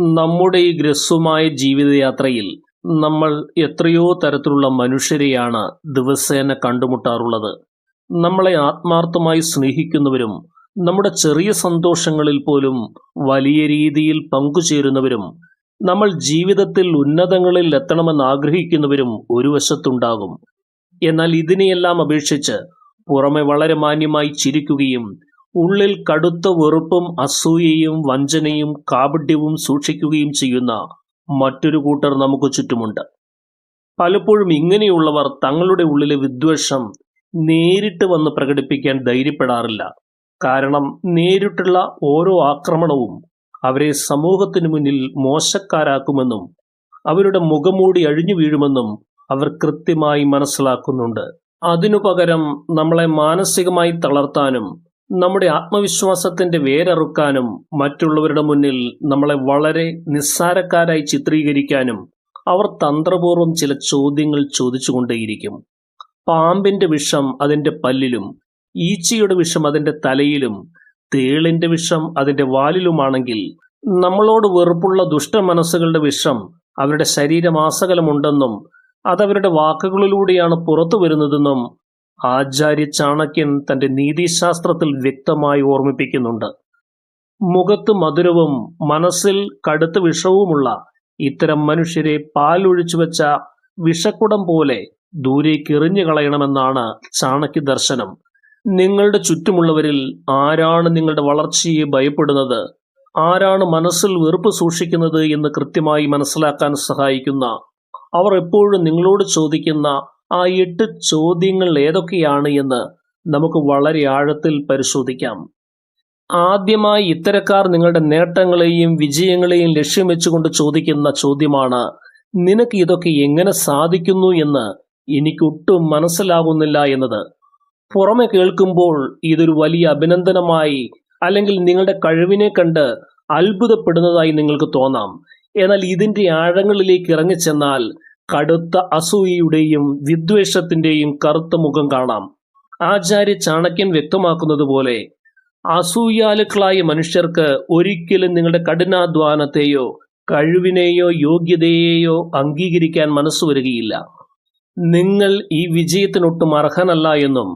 നമ്മുടെ ഈ ഗ്രസ്സുമായ ജീവിതയാത്രയിൽ നമ്മൾ എത്രയോ തരത്തിലുള്ള മനുഷ്യരെയാണ് ദിവസേന കണ്ടുമുട്ടാറുള്ളത്. നമ്മളെ ആത്മാർത്ഥമായി സ്നേഹിക്കുന്നവരും നമ്മുടെ ചെറിയ സന്തോഷങ്ങളിൽ പോലും വലിയ രീതിയിൽ പങ്കുചേരുന്നവരും നമ്മൾ ജീവിതത്തിൽ ഉന്നതങ്ങളിൽ എത്തണമെന്ന് ആഗ്രഹിക്കുന്നവരും ഒരു വശത്തുണ്ടാകും. എന്നാൽ ഇതിനെയെല്ലാം അപേക്ഷിച്ച് പുറമെ വളരെ മാന്യമായി ചിരിക്കുകയും ഉള്ളിൽ കടുത്ത വെറുപ്പും അസൂയയും വഞ്ചനയും കാപട്യവും സൂക്ഷിക്കുകയും ചെയ്യുന്ന മറ്റൊരു കൂട്ടർ നമുക്ക് ചുറ്റുമുണ്ട്. പലപ്പോഴും ഇങ്ങനെയുള്ളവർ തങ്ങളുടെ ഉള്ളിലെ വിദ്വേഷം നേരിട്ട് വന്ന് പ്രകടിപ്പിക്കാൻ ധൈര്യപ്പെടാറില്ല. കാരണം നേരിട്ടുള്ള ഓരോ ആക്രമണവും അവരെ സമൂഹത്തിനു മുന്നിൽ മോശക്കാരാക്കുമെന്നും അവരുടെ മുഖംമൂടി അഴിഞ്ഞു വീഴുമെന്നും അവർ കൃത്യമായി മനസ്സിലാക്കുന്നുണ്ട്. അതിനു പകരം നമ്മളെ മാനസികമായി തളർത്താനും നമ്മുടെ ആത്മവിശ്വാസത്തിന്റെ വേരറുക്കാനും മറ്റുള്ളവരുടെ മുന്നിൽ നമ്മളെ വളരെ നിസ്സാരക്കാരായി ചിത്രീകരിക്കാനും അവർ തന്ത്രപൂർവ്വം ചില ചോദ്യങ്ങൾ ചോദിച്ചുകൊണ്ടേയിരിക്കും. പാമ്പിന്റെ വിഷം അതിന്റെ പല്ലിലും, ഈച്ചയുടെ വിഷം അതിന്റെ തലയിലും, തേളിന്റെ വിഷം അതിന്റെ വാലിലുമാണെങ്കിൽ നമ്മളോട് വെറുപ്പുള്ള ദുഷ്ടമനസ്സുകളുടെ വിഷം അവരുടെ ശരീരമാസകലമുണ്ടെന്നും അതവരുടെ വാക്കുകളിലൂടെയാണ് പുറത്തു വരുന്നതെന്നും ആചാര്യ ചാണക്യൻ തന്റെ നീതിശാസ്ത്രത്തിൽ വ്യക്തമായി ഓർമ്മിപ്പിക്കുന്നുണ്ട്. മുഖത്ത് മധുരവും മനസ്സിൽ കടുത്ത വിഷവുമുള്ള ഇത്തരം മനുഷ്യരെ പാലൊഴിച്ചു വെച്ച വിഷക്കുടം പോലെ ദൂരേക്ക് എറിഞ്ഞു കളയണമെന്നാണ് ചാണക്യ ദർശനം. നിങ്ങളുടെ ചുറ്റുമുള്ളവരിൽ ആരാണ് നിങ്ങളുടെ വളർച്ചയെ ഭയപ്പെടുന്നത്, ആരാണ് മനസ്സിൽ വെറുപ്പ് സൂക്ഷിക്കുന്നത് എന്ന് കൃത്യമായി മനസ്സിലാക്കാൻ സഹായിക്കുന്ന, അവർ എപ്പോഴും നിങ്ങളോട് ചോദിക്കുന്ന ആ 8 ചോദ്യങ്ങൾ ഏതൊക്കെയാണ് എന്ന് നമുക്ക് വളരെ ആഴത്തിൽ പരിശോധിക്കാം. ആദ്യമായി ഇത്തരക്കാർ നിങ്ങളുടെ നേട്ടങ്ങളെയും വിജയങ്ങളെയും ലക്ഷ്യം വെച്ചുകൊണ്ട് ചോദിക്കുന്ന ചോദ്യമാണ്, നിനക്ക് ഇതൊക്കെ എങ്ങനെ സാധിക്കുന്നു എന്ന് എനിക്കൊട്ടും മനസ്സിലാകുന്നില്ല എന്നത്. പുറമെ കേൾക്കുമ്പോൾ ഇതൊരു വലിയ അഭിനന്ദനമായി അല്ലെങ്കിൽ നിങ്ങളുടെ കഴിവിനെ കണ്ട് അത്ഭുതപ്പെടുന്നതായി നിങ്ങൾക്ക് തോന്നാം. എന്നാൽ ഇതിന്റെ ആഴങ്ങളിലേക്ക് ഇറങ്ങിച്ചെന്നാൽ കടുത്ത അസൂയയുടെയും വിദ്വേഷത്തിന്റെയും കറുത്ത മുഖം കാണാം. ആചാര്യ ചാണക്യൻ വ്യക്തമാക്കുന്നത് പോലെ അസൂയാലുക്കളായ മനുഷ്യർക്ക് ഒരിക്കലും നിങ്ങളുടെ കഠിനാധ്വാനത്തെയോ കഴിവിനെയോ യോഗ്യതയെയോ അംഗീകരിക്കാൻ മനസ്സു വരികയില്ല. നിങ്ങൾ ഈ വിജയത്തിനൊട്ടും അർഹനല്ല എന്നും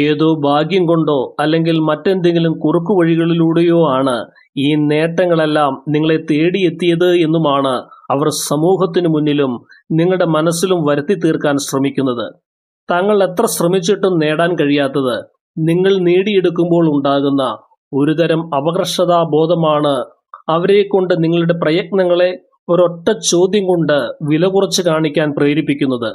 ഏതോ ഭാഗ്യം കൊണ്ടോ അല്ലെങ്കിൽ മറ്റെന്തെങ്കിലും കുറുക്കു വഴികളിലൂടെയോ ആണ് ഈ നേട്ടങ്ങളെല്ലാം നിങ്ങളെ തേടിയെത്തിയത് എന്നുമാണ് അവർ സമൂഹത്തിനു മുന്നിലും നിങ്ങളുടെ മനസ്സിലും വരുത്തി തീർക്കാൻ ശ്രമിക്കുന്നത്. തങ്ങൾ എത്ര ശ്രമിച്ചിട്ടും നേടാൻ കഴിയാത്തത് നിങ്ങൾ നേടിയെടുക്കുമ്പോൾ ഉണ്ടാകുന്ന ഒരുതരം അപകർഷതാബോധമാണ് അവരെ കൊണ്ട് നിങ്ങളുടെ പ്രയത്നങ്ങളെ ഒരൊറ്റ ചോദ്യം കൊണ്ട് വില കുറച്ച് കാണിക്കാൻ പ്രേരിപ്പിക്കുന്നത്.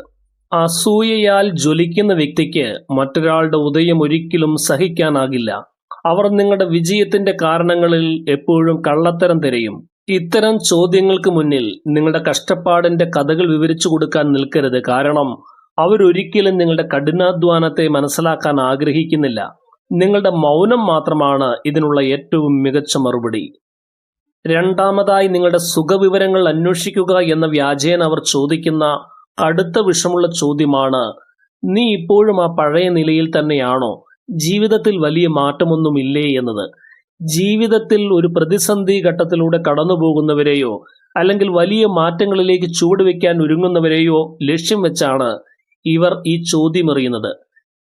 അസൂയയാൽ ജ്വലിക്കുന്ന വ്യക്തിക്ക് മറ്റൊരാളുടെ ഉദയം ഒരിക്കലും സഹിക്കാനാകില്ല. അവർ നിങ്ങളുടെ വിജയത്തിന്റെ കാരണങ്ങളിൽ എപ്പോഴും കള്ളത്തരം തിരയും. ഇത്തരം ചോദ്യങ്ങൾക്ക് മുന്നിൽ നിങ്ങളുടെ കഷ്ടപ്പാടിന്റെ കഥകൾ വിവരിച്ചു കൊടുക്കാൻ നിൽക്കരുത്. കാരണം അവരൊരിക്കലും നിങ്ങളുടെ കഠിനാധ്വാനത്തെ മനസ്സിലാക്കാൻ ആഗ്രഹിക്കുന്നില്ല. നിങ്ങളുടെ മൗനം മാത്രമാണ് ഇതിനുള്ള ഏറ്റവും മികച്ച മറുപടി. രണ്ടാമതായി, നിങ്ങളുടെ സുഖവിവരങ്ങൾ അന്വേഷിക്കുക എന്ന വ്യാജേന അവർ ചോദിക്കുന്ന കടുത്ത വിഷമുള്ള ചോദ്യമാണ്, നീ ഇപ്പോഴും ആ പഴയ നിലയിൽ തന്നെയാണോ, ജീവിതത്തിൽ വലിയ മാറ്റമൊന്നുമില്ലേ എന്നത്. ജീവിതത്തിൽ ഒരു പ്രതിസന്ധി ഘട്ടത്തിലൂടെ കടന്നു പോകുന്നവരെയോ അല്ലെങ്കിൽ വലിയ മാറ്റങ്ങളിലേക്ക് ചുവടുവെക്കാൻ ഒരുങ്ങുന്നവരെയോ ലക്ഷ്യം വെച്ചാണ് ഇവർ ഈ ചോദ്യം എറിയുന്നത്.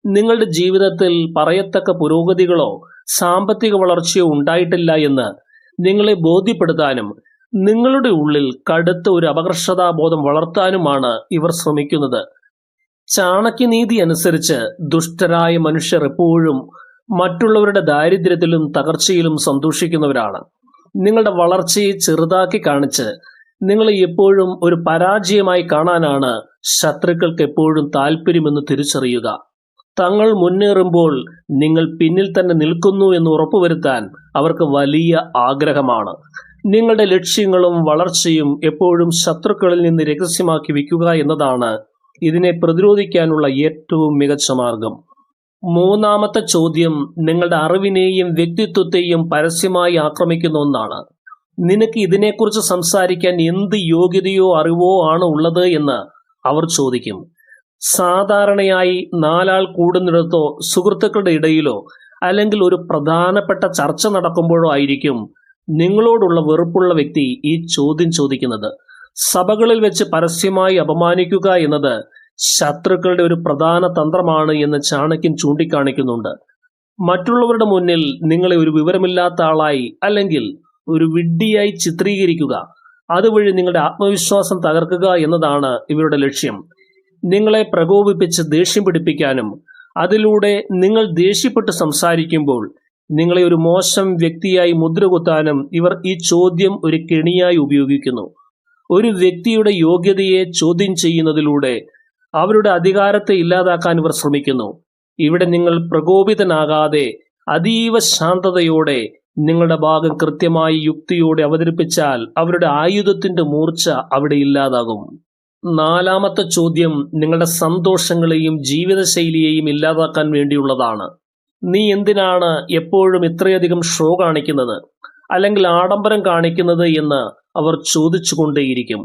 നിങ്ങളുടെ ജീവിതത്തിൽ പറയത്തക്ക പുരോഗതികളോ സാമ്പത്തിക വളർച്ചയോ ഉണ്ടായിട്ടില്ല എന്ന് നിങ്ങളെ ബോധ്യപ്പെടുത്താനും നിങ്ങളുടെ ഉള്ളിൽ കടുത്ത ഒരു അപകർഷതാബോധം വളർത്താനുമാണ് ഇവർ ശ്രമിക്കുന്നത്. ചാണക്യനീതി അനുസരിച്ച് ദുഷ്ടരായ മനുഷ്യർ എപ്പോഴും മറ്റുള്ളവരുടെ ദാരിദ്ര്യത്തിലും തകർച്ചയിലും സന്തോഷിക്കുന്നവരാണ്. നിങ്ങളുടെ വളർച്ചയെ ചെറുതാക്കി കാണിച്ച് നിങ്ങളെ എപ്പോഴും ഒരു പരാജയമായി കാണാനാണ് ശത്രുക്കൾക്ക് എപ്പോഴും താല്പര്യമെന്ന് തിരിച്ചറിയുക. തങ്ങൾ മുന്നേറുമ്പോൾ നിങ്ങൾ പിന്നിൽ തന്നെ നിൽക്കുന്നു എന്ന് ഉറപ്പുവരുത്താൻ അവർക്ക് വലിയ ആഗ്രഹമാണ്. നിങ്ങളുടെ ലക്ഷ്യങ്ങളും വളർച്ചയും എപ്പോഴും ശത്രുക്കളിൽ നിന്ന് രഹസ്യമാക്കി വയ്ക്കുക എന്നതാണ് ഇതിനെ പ്രതിരോധിക്കാനുള്ള ഏറ്റവും മികച്ച മാർഗം. മൂന്നാമത്തെ ചോദ്യം നിങ്ങളുടെ അറിവിനെയും വ്യക്തിത്വത്തെയും പരസ്യമായി ആക്രമിക്കുന്ന ഒന്നാണ്. നിനക്ക് ഇതിനെക്കുറിച്ച് സംസാരിക്കാൻ എന്ത് യോഗ്യതയോ അറിവോ ആണ് ഉള്ളത് എന്ന് അവർ ചോദിക്കും. സാധാരണയായി 4 ആൾ കൂടുന്നിടത്തോ സുഹൃത്തുക്കളുടെ ഇടയിലോ അല്ലെങ്കിൽ ഒരു പ്രധാനപ്പെട്ട ചർച്ച നടക്കുമ്പോഴോ ആയിരിക്കും നിങ്ങളോടുള്ള വെറുപ്പുള്ള വ്യക്തി ഈ ചോദ്യം ചോദിക്കുന്നത്. സഭകളിൽ വെച്ച് പരസ്യമായി അപമാനിക്കുക എന്നത് ശത്രുക്കളുടെ ഒരു പ്രധാന തന്ത്രമാണ് എന്ന് ചാണക്യൻ ചൂണ്ടിക്കാണിക്കുന്നുണ്ട്. മറ്റുള്ളവരുടെ മുന്നിൽ നിങ്ങളെ ഒരു വിവരമില്ലാത്ത ആളായി അല്ലെങ്കിൽ ഒരു വിഡ്ഢിയായി ചിത്രീകരിക്കുക, അതുവഴി നിങ്ങളുടെ ആത്മവിശ്വാസം തകർക്കുക എന്നതാണ് ഇവരുടെ ലക്ഷ്യം. നിങ്ങളെ പ്രകോപിപ്പിച്ച് ദേഷ്യം പിടിപ്പിക്കാനും അതിലൂടെ നിങ്ങൾ ദേഷ്യപ്പെട്ട് സംസാരിക്കുമ്പോൾ നിങ്ങളെ ഒരു മോശം വ്യക്തിയായി മുദ്രകുത്താനും ഇവർ ഈ ചോദ്യം ഒരു കെണിയായി ഉപയോഗിക്കുന്നു. ഒരു വ്യക്തിയുടെ യോഗ്യതയെ ചോദ്യം ചെയ്യുന്നതിലൂടെ അവരുടെ അധികാരത്തെ ഇല്ലാതാക്കാൻ ഇവർ ശ്രമിക്കുന്നു. ഇവിടെ നിങ്ങൾ പ്രകോപിതനാകാതെ അതീവ ശാന്തതയോടെ നിങ്ങളുടെ ഭാഗം കൃത്യമായി യുക്തിയോടെ അവതരിപ്പിച്ചാൽ അവരുടെ ആയുധത്തിന്റെ മൂർച്ച അവിടെ ഇല്ലാതാകും. നാലാമത്തെ ചോദ്യം നിങ്ങളുടെ സന്തോഷങ്ങളെയും ജീവിതശൈലിയെയും ഇല്ലാതാക്കാൻ വേണ്ടിയുള്ളതാണ്. നീ എന്തിനാണ് എപ്പോഴും ഇത്രയധികം ഷോ കാണിക്കുന്നത് അല്ലെങ്കിൽ ആഡംബരം കാണിക്കുന്നത് എന്ന് അവർ ചോദിച്ചുകൊണ്ടേയിരിക്കും.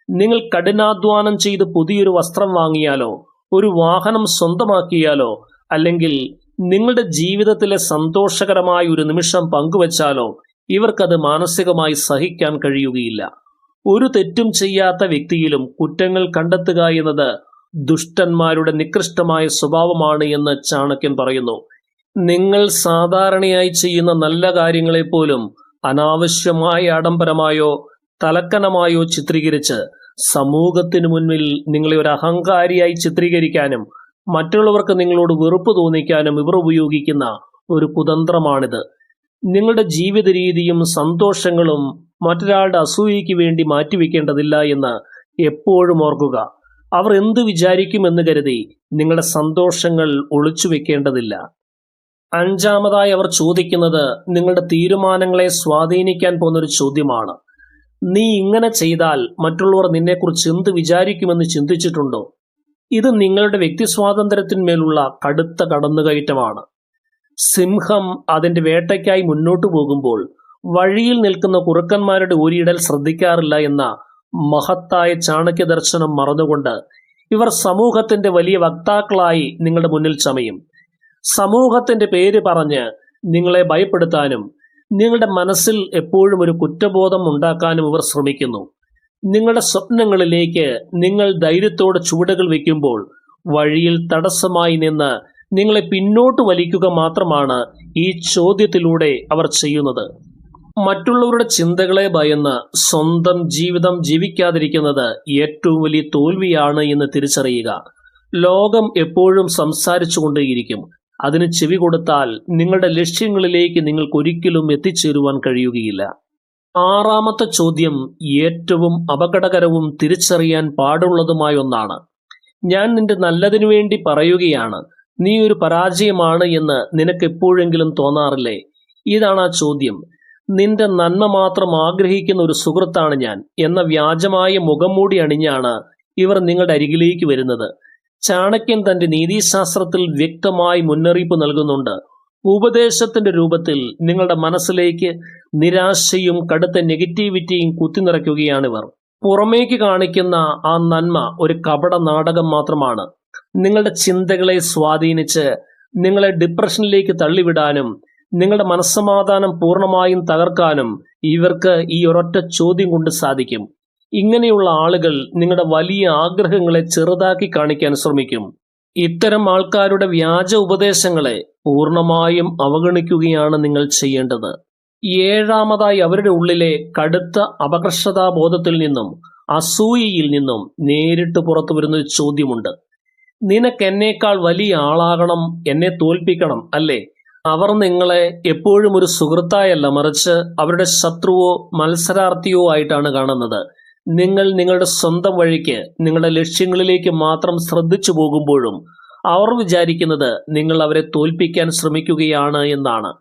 നിങ്ങൾ കഠിനാധ്വാനം ചെയ്ത് പുതിയൊരു വസ്ത്രം വാങ്ങിയാലോ ഒരു വാഹനം സ്വന്തമാക്കിയാലോ അല്ലെങ്കിൽ നിങ്ങളുടെ ജീവിതത്തിലെ സന്തോഷകരമായ ഒരു നിമിഷം പങ്കുവച്ചാലോ ഇവർക്കത് മാനസികമായി സഹിക്കാൻ കഴിയുകയില്ല. ഒരു തെറ്റും ചെയ്യാത്ത വ്യക്തിയിലും കുറ്റങ്ങൾ കണ്ടെത്തുക എന്നത് ദുഷ്ടന്മാരുടെ നികൃഷ്ടമായ സ്വഭാവമാണ് എന്ന് ചാണക്യൻ പറയുന്നു. നിങ്ങൾ സാധാരണയായി ചെയ്യുന്ന നല്ല കാര്യങ്ങളെപ്പോലും അനാവശ്യമായ ആഡംബരമായോ തലക്കനമായോ ചിത്രീകരിച്ച് സമൂഹത്തിനു മുന്നിൽ നിങ്ങളെ ഒരു അഹങ്കാരിയായി ചിത്രീകരിക്കാനും മറ്റുള്ളവർക്ക് നിങ്ങളോട് വെറുപ്പ് തോന്നിക്കാനും ഇവർ ഉപയോഗിക്കുന്ന ഒരു കുതന്ത്രമാണിത്. നിങ്ങളുടെ ജീവിത രീതിയും സന്തോഷങ്ങളും മറ്റൊരാളുടെ അസൂയയ്ക്ക് വേണ്ടി മാറ്റിവെക്കേണ്ടതില്ല എന്ന് എപ്പോഴും ഓർക്കുക. അവർ എന്ത് വിചാരിക്കുമെന്ന് കരുതി നിങ്ങളുടെ സന്തോഷങ്ങൾ ഒളിച്ചു വെക്കേണ്ടതില്ല. അഞ്ചാമതായി അവർ ചോദിക്കുന്നത് നിങ്ങളുടെ തീരുമാനങ്ങളെ സ്വാധീനിക്കാൻ പോകുന്നൊരു ചോദ്യമാണ്. നീ ഇങ്ങനെ ചെയ്താൽ മറ്റുള്ളവർ നിന്നെക്കുറിച്ച് എന്ത് വിചാരിക്കുമെന്ന് ചിന്തിച്ചിട്ടുണ്ടോ? ഇത് നിങ്ങളുടെ വ്യക്തി സ്വാതന്ത്ര്യത്തിന്മേലുള്ള കടുത്ത കടന്നുകയറ്റമാണ്. സിംഹം അതിന്റെ വേട്ടയ്ക്കായി മുന്നോട്ടു പോകുമ്പോൾ വഴിയിൽ നിൽക്കുന്ന കുറുക്കന്മാരുടെ ഊരിയിടൽ ശ്രദ്ധിക്കാറില്ല എന്ന മഹത്തായ ചാണക്യ ദർശനം മറന്നുകൊണ്ട് ഇവർ സമൂഹത്തിന്റെ വലിയ വക്താക്കളായി നിങ്ങളുടെ മുന്നിൽ ചമയും. സമൂഹത്തിന്റെ പേര് പറഞ്ഞ് നിങ്ങളെ ഭയപ്പെടുത്താനും നിങ്ങളുടെ മനസ്സിൽ എപ്പോഴും ഒരു കുറ്റബോധം ഉണ്ടാക്കാനും ഇവർ ശ്രമിക്കുന്നു. നിങ്ങളുടെ സ്വപ്നങ്ങളിലേക്ക് നിങ്ങൾ ധൈര്യത്തോടെ ചുവടുകൾ വയ്ക്കുമ്പോൾ വഴിയിൽ തടസ്സമായി നിന്ന് നിങ്ങളെ പിന്നോട്ട് വലിക്കുക മാത്രമാണ് ഈ ചോദ്യത്തിലൂടെ അവർ ചെയ്യുന്നത്. മറ്റുള്ളവരുടെ ചിന്തകളെ ഭയന്ന് സ്വന്തം ജീവിതം ജീവിക്കാതിരിക്കുന്നത് ഏറ്റവും വലിയ തോൽവിയാണ് എന്ന് തിരിച്ചറിയുക. ലോകം എപ്പോഴും സംസാരിച്ചു കൊണ്ടേയിരിക്കും. അതിന് ചെവി കൊടുത്താൽ നിങ്ങളുടെ ലക്ഷ്യങ്ങളിലേക്ക് നിങ്ങൾക്കൊരിക്കലും എത്തിച്ചേരുവാൻ കഴിയുകയില്ല. ആറാമത്തെ ചോദ്യം ഏറ്റവും അപകടകരവും തിരിച്ചറിയാൻ പാടുള്ളതുമായ ഒന്നാണ്. ഞാൻ നിന്റെ നല്ലതിനു വേണ്ടി പറയുകയാണ്, നീ ഒരു പരാജയമാണ് എന്ന് നിനക്ക് എപ്പോഴെങ്കിലും തോന്നാറില്ലേ? ഇതാണ് ആ ചോദ്യം. നിന്റെ നന്മ മാത്രം ആഗ്രഹിക്കുന്ന ഒരു സുഹൃത്താണ് ഞാൻ എന്ന വ്യാജമായ മുഖംമൂടി അണിഞ്ഞാണ് ഇവർ നിങ്ങളുടെ അരികിലേക്ക് വരുന്നത്. ചാണക്യൻ തന്റെ നീതിശാസ്ത്രത്തിൽ വ്യക്തമായി മുന്നറിയിപ്പ് നൽകുന്നുണ്ട്. ഉപദേശത്തിന്റെ രൂപത്തിൽ നിങ്ങളുടെ മനസ്സിലേക്ക് നിരാശയും കടുത്ത നെഗറ്റിവിറ്റിയും കുത്തിനിറയ്ക്കുകയാണിവർ. പുറമേക്ക് കാണിക്കുന്ന ആ നന്മ ഒരു കപട നാടകം മാത്രമാണ്. നിങ്ങളുടെ ചിന്തകളെ സ്വാധീനിച്ച് നിങ്ങളെ ഡിപ്രഷനിലേക്ക് തള്ളിവിടാനും നിങ്ങളുടെ മനസ്സമാധാനം പൂർണ്ണമായും തകർക്കാനും ഇവർക്ക് ഈ ഒരൊറ്റ ചോദ്യം കൊണ്ട് സാധിക്കും. ഇങ്ങനെയുള്ള ആളുകൾ നിങ്ങളുടെ വലിയ ആഗ്രഹങ്ങളെ ചെറുതാക്കി കാണിക്കാൻ ശ്രമിക്കും. ഇത്തരം ആൾക്കാരുടെ വ്യാജ ഉപദേശങ്ങളെ പൂർണ്ണമായും അവഗണിക്കുകയാണ് നിങ്ങൾ ചെയ്യേണ്ടത്. ഏഴാമതായി അവരുടെ ഉള്ളിലെ കടുത്ത അപകർഷതാബോധത്തിൽ നിന്നും അസൂയയിൽ നിന്നും നേരിട്ട് പുറത്തു വരുന്നൊരു ചോദ്യമുണ്ട്. നിനക്ക് എന്നേക്കാൾ വലിയ ആളാകണം, എന്നെ തോൽപ്പിക്കണം അല്ലേ? അവർ നിങ്ങളെ എപ്പോഴും ഒരു സുഹൃത്തായല്ല, മറിച്ച് അവരുടെ ശത്രുവോ മത്സരാർത്ഥിയോ ആയിട്ടാണ് കാണുന്നത്. നിങ്ങൾ നിങ്ങളുടെ സ്വന്തം വഴിക്ക് നിങ്ങളുടെ ലക്ഷ്യങ്ങളിലേക്ക് മാത്രം ശ്രദ്ധിച്ചു പോകുമ്പോഴും അവർ വിചാരിക്കുന്നത് നിങ്ങൾ അവരെ തോൽപ്പിക്കാൻ ശ്രമിക്കുകയാണ് എന്നാണ്.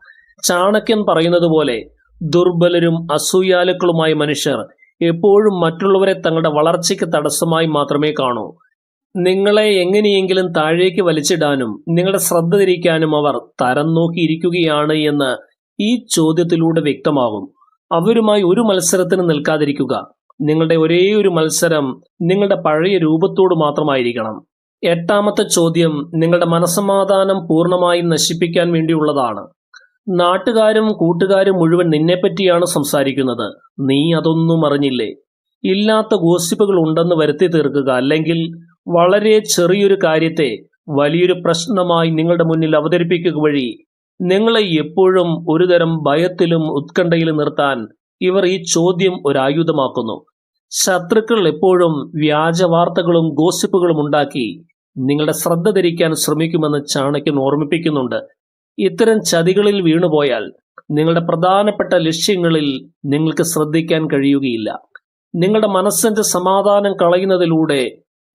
ചാണക്യൻ പറയുന്നത് പോലെ ദുർബലരും അസൂയാലുക്കളുമായ മനുഷ്യർ എപ്പോഴും മറ്റുള്ളവരെ തങ്ങളുടെ വളർച്ചയ്ക്ക് തടസ്സമായി മാത്രമേ കാണൂ. നിങ്ങളെ എങ്ങനെയെങ്കിലും താഴേക്ക് വലിച്ചിടാനും നിങ്ങളുടെ ശ്രദ്ധ തിരിക്കാനും അവർ തരം നോക്കിയിരിക്കുകയാണ് എന്ന് ഈ ചോദ്യത്തിലൂടെ വ്യക്തമാകും. അവരുമായി ഒരു മത്സരത്തിന് നിൽക്കാതിരിക്കുക. നിങ്ങളുടെ ഒരേ ഒരു മത്സരം നിങ്ങളുടെ പഴയ രൂപത്തോട് മാത്രമായിരിക്കണം. എട്ടാമത്തെ ചോദ്യം നിങ്ങളുടെ മനസ്സമാധാനം പൂർണ്ണമായും നശിപ്പിക്കാൻ വേണ്ടിയുള്ളതാണ്. നാട്ടുകാരും കൂട്ടുകാരും മുഴുവൻ നിന്നെപ്പറ്റിയാണ് സംസാരിക്കുന്നത്. നീ അതൊന്നും അറിഞ്ഞില്ലേ? ഇല്ലാത്ത ഗോസിപ്പുകൾ ഉണ്ടെന്ന് വരുത്തി തീർക്കുക, അല്ലെങ്കിൽ വളരെ ചെറിയൊരു കാര്യത്തെ വലിയൊരു പ്രശ്നമായി നിങ്ങളുടെ മുന്നിൽ അവതരിപ്പിക്കുക വഴി നിങ്ങളെ എപ്പോഴും ഒരുതരം ഭയത്തിലും ഉത്കണ്ഠയിലും നിർത്താൻ ഇവർ ഈ ചോദ്യം ഒരു ആയുധമാക്കുന്നു. ശത്രുക്കൾ എപ്പോഴും വ്യാജ വാർത്തകളും ഗോസിപ്പുകളും ഉണ്ടാക്കി നിങ്ങളുടെ ശ്രദ്ധ തിരിക്കാൻ ശ്രമിക്കുമെന്ന് ചാണക്യൻ ഓർമ്മിപ്പിക്കുന്നുണ്ട്. ഇത്തരം ചതികളിൽ വീണുപോയാൽ നിങ്ങളുടെ പ്രധാനപ്പെട്ട ലക്ഷ്യങ്ങളിൽ നിങ്ങൾക്ക് ശ്രദ്ധിക്കാൻ കഴിയുകയില്ല. നിങ്ങളുടെ മനസ്സിന്റെ സമാധാനം കളയുന്നതിലൂടെ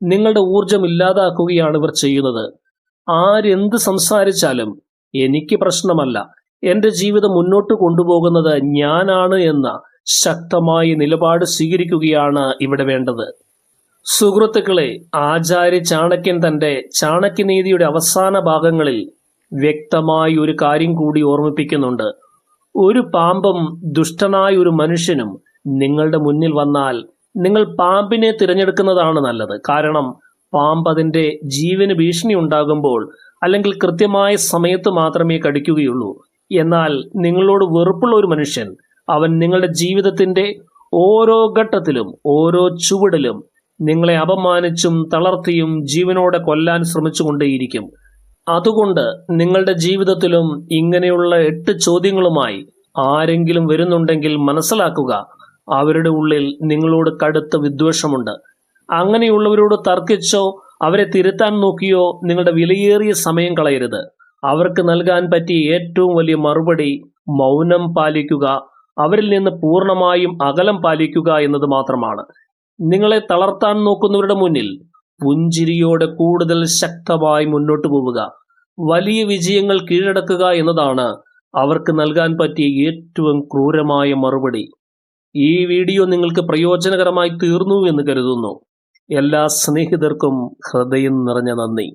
നിങ്ങളുടെ ഊർജം ഇല്ലാതാക്കുകയാണ് ഇവർ ചെയ്യുന്നത്. ആരെന്ത് സംസാരിച്ചാലും എനിക്ക് പ്രശ്നമല്ല, എൻ്റെ ജീവിതം മുന്നോട്ട് കൊണ്ടുപോകുന്നത് ഞാനാണ് എന്ന ശക്തമായ നിലപാട് സ്വീകരിക്കുകയാണ് ഇവിടെ വേണ്ടത്. സുഹൃത്തുക്കളെ, ആചാര്യ ചാണക്യൻ തന്റെ ചാണക്യനീതിയുടെ അവസാന ഭാഗങ്ങളിൽ വ്യക്തമായി ഒരു കാര്യം കൂടി ഓർമ്മിപ്പിക്കുന്നുണ്ട്. ഒരു പാമ്പും ദുഷ്ടനായ ഒരു മനുഷ്യനും നിങ്ങളുടെ മുന്നിൽ വന്നാൽ നിങ്ങൾ പാമ്പിനെ തിരഞ്ഞെടുക്കുന്നതാണ് നല്ലത്. കാരണം പാമ്പ് അതിന്റെ ജീവന് ഭീഷണി ഉണ്ടാകുമ്പോൾ അല്ലെങ്കിൽ കൃത്യമായ സമയത്ത് മാത്രമേ കടിക്കുകയുള്ളൂ. എന്നാൽ നിങ്ങളോട് വെറുപ്പുള്ള ഒരു മനുഷ്യൻ, അവൻ നിങ്ങളുടെ ജീവിതത്തിന്റെ ഓരോ ഘട്ടത്തിലും ഓരോ ചുവടിലും നിങ്ങളെ അപമാനിച്ചും തളർത്തിയും ജീവനോടെ കൊല്ലാൻ ശ്രമിച്ചുകൊണ്ടേയിരിക്കും. അതുകൊണ്ട് നിങ്ങളുടെ ജീവിതത്തിലും ഇങ്ങനെയുള്ള 8 ചോദ്യങ്ങളുമായി ആരെങ്കിലും വരുന്നുണ്ടെങ്കിൽ മനസ്സിലാക്കുക, അവരുടെ ഉള്ളിൽ നിങ്ങളോട് കടുത്ത വിദ്വേഷമുണ്ട്. അങ്ങനെയുള്ളവരോട് തർക്കിച്ചോ അവരെ തിരുത്താൻ നോക്കിയോ നിങ്ങളുടെ വിലയേറിയ സമയം കളയരുത്. അവർക്ക് നൽകാൻ പറ്റിയ ഏറ്റവും വലിയ മറുപടി മൗനം പാലിക്കുക, അവരിൽ നിന്ന് പൂർണ്ണമായും അകലം പാലിക്കുക എന്നത് മാത്രമാണ്. നിങ്ങളെ തളർത്താൻ നോക്കുന്നവരുടെ മുന്നിൽ പുഞ്ചിരിയോടെ കൂടുതൽ ശക്തമായി മുന്നോട്ട് പോവുക. വലിയ വിജയങ്ങൾ കീഴടക്കുക എന്നതാണ് അവർക്ക് നൽകാൻ പറ്റിയ ഏറ്റവും ക്രൂരമായ മറുപടി. ഈ വീഡിയോ നിങ്ങൾക്ക് പ്രയോജനകരമായി തീർന്നു എന്ന് കരുതുന്നു. എല്ലാ സ്നേഹിതർക്കും ഹൃദയം നിറഞ്ഞ നന്ദി.